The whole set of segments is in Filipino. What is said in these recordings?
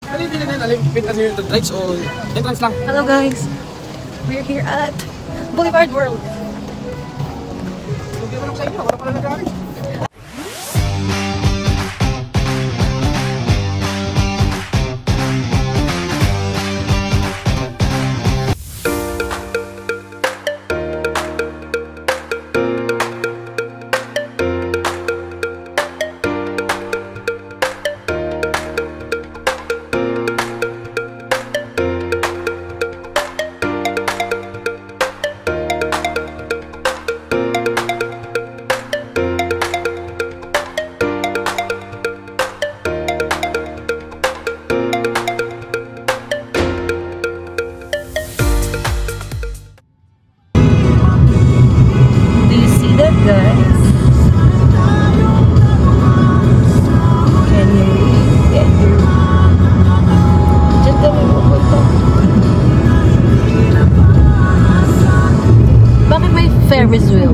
Hello guys, we're here at Boulevard World. Ferris wheel.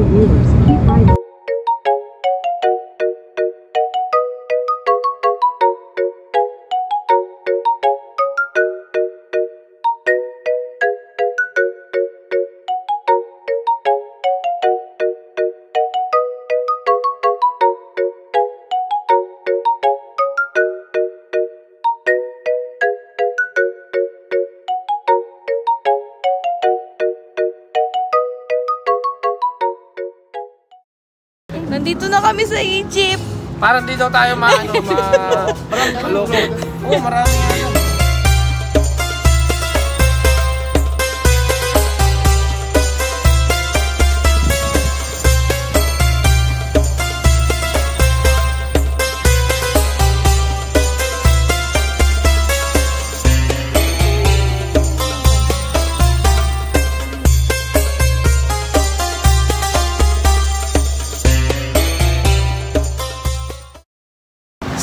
Nandito na kami sa Egypt. Parang di daw tayo maloko. Oo, marami ngayon.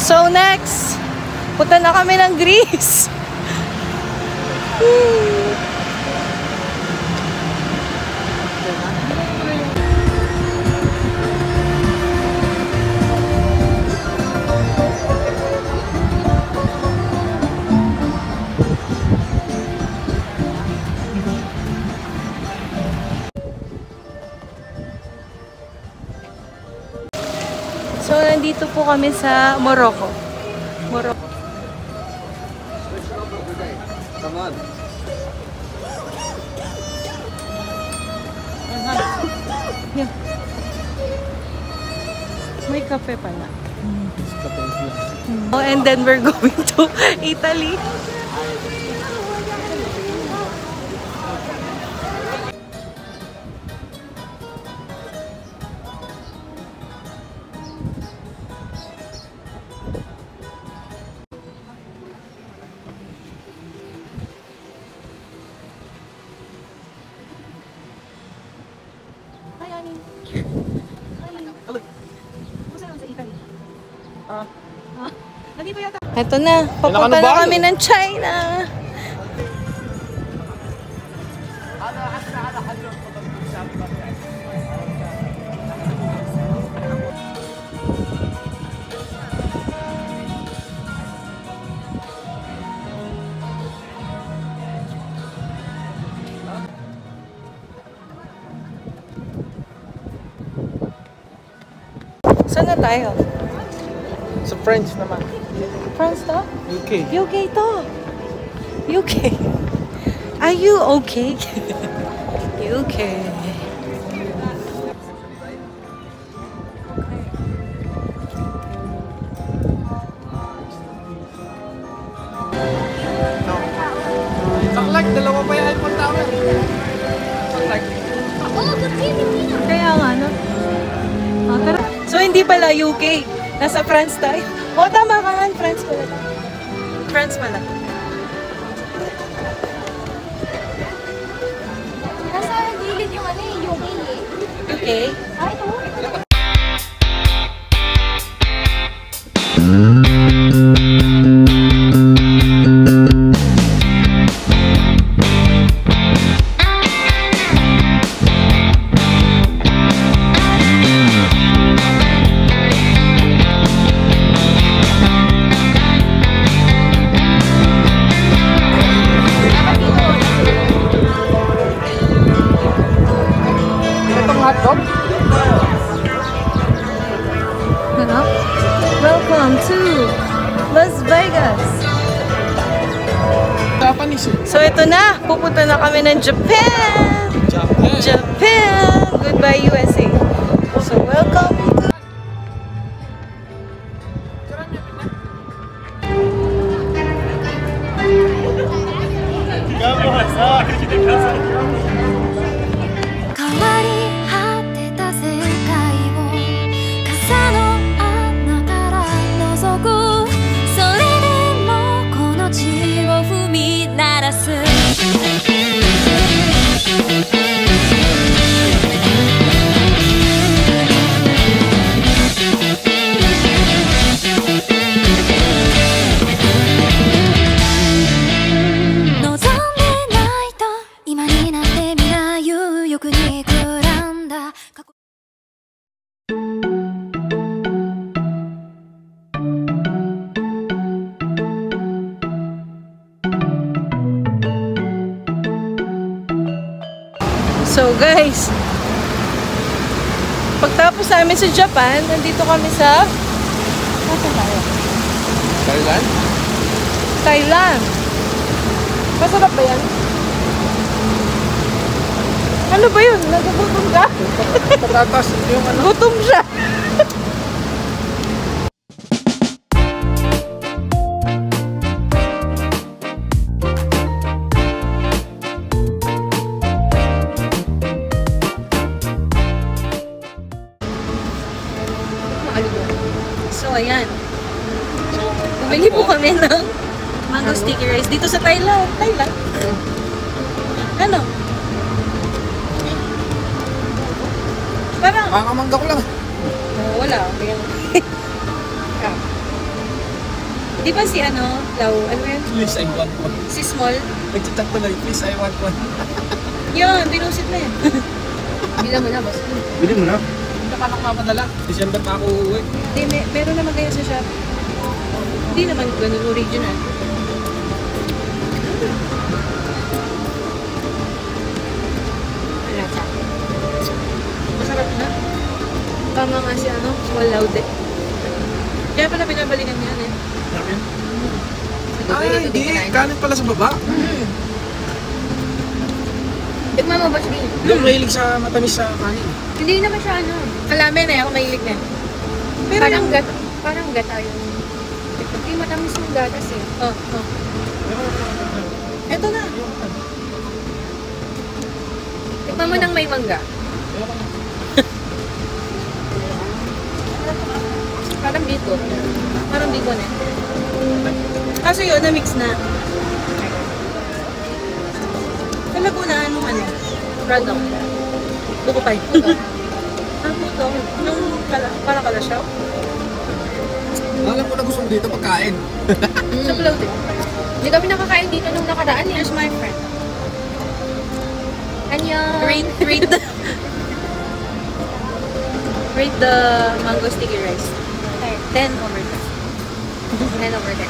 So next, punta na kami ng Greece. So, nandito po kami sa Morocco. Morocco. Come on. Yeah. May kape pala. Oh, and then we're going to Italy. Ito na, papunta na kami ng China. Saan na tayo? Sa French naman. France to? UK. UK to. UK. Are you okay? UK. Saklak, dalawa pa yung iPhone tower. Saklak. Kaya nga, no? Oh, tara. So, hindi pala UK. Nasa France tayo. O, tama ka nga. France pala. France pala. Nasa gilid yung ano eh, UK eh. UK? Ah, ito. Japanese eh. So ito na, pupunta na kami ng Japan! Japan! Goodbye USA! So welcome to... So guys, pagtapos namin sa Japan, nandito kami sa... Nasaan tayo? Thailand? Thailand. Masarap ba yan? Ano ba yun? Nagugutom ka? Patatas yung ano. Gutom siya. So, ayan. Bumili po kami ng mango sticky rice dito sa Thailand. Thailand? Ano? Parang... Makakamangga ko lang. wala. Di ba si ano? Lau, ano yun? Please, I want one. Si Small? Nagchat ko lang, please, I want one. Yun, binusit na yan. Bila mo na, boss. Bili mo na. Hindi pa nakapadala. December pa ako uuwi. Hindi, meron naman kayo sa shop. Hindi naman ganun original. Wala siya. Masarap na. Tama nga si ano, Small Laude. Kaya pala pinabalikan niya eh. Ay, hindi. Kanin pala sa baba. Tignan mo ba siya? Yung mahilig sa matamis sa kanin. Hindi naman siya ano. Kalamin eh, ako mahilig na. Pero Parang yung... gata. Parang gata yun. Hindi matamis yung gatas eh. Oh, oh. Eto na. Tignan mo nang may mangga. Parang dito. Parang di ko na. Kaso yun, na-mix na. Alam ko na anong ano. Product. Buko pie. Ang puto. Yung parang kalasyaw. Alam ko na gusto mo dito pagkain. Sa pulaw din. Hindi kami nakakain dito nung nakaraan eh. Here's my friend. Annyeong. Rate the mango sticky rice. 10 over 10. 10 over 10.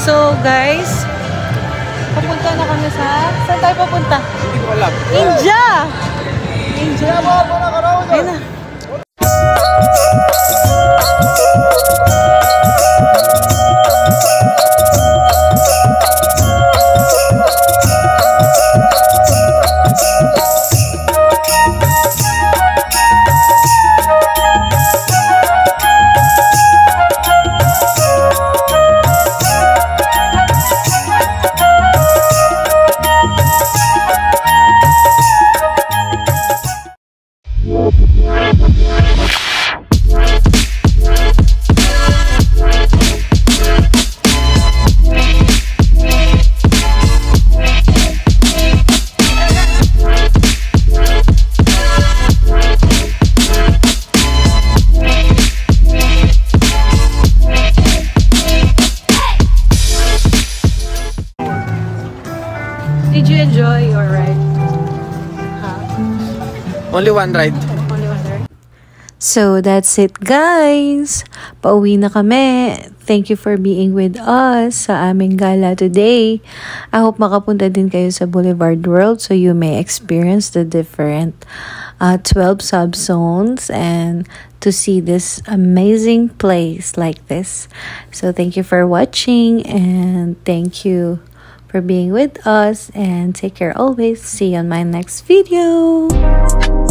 So guys, papunta na kami sa... Saan tayo papunta? Hindi ko alam. India! India. Ayun na. Did you enjoy your ride? Only one ride. Only one ride? So that's it guys. Pauwi na kami. Thank you for being with us sa aming gala today. I hope makapunta din kayo sa Boulevard World so you may experience the different 12 subzones and to see this amazing place like this. So thank you for watching, and thank you for being with us, and take care always. See you on my next video.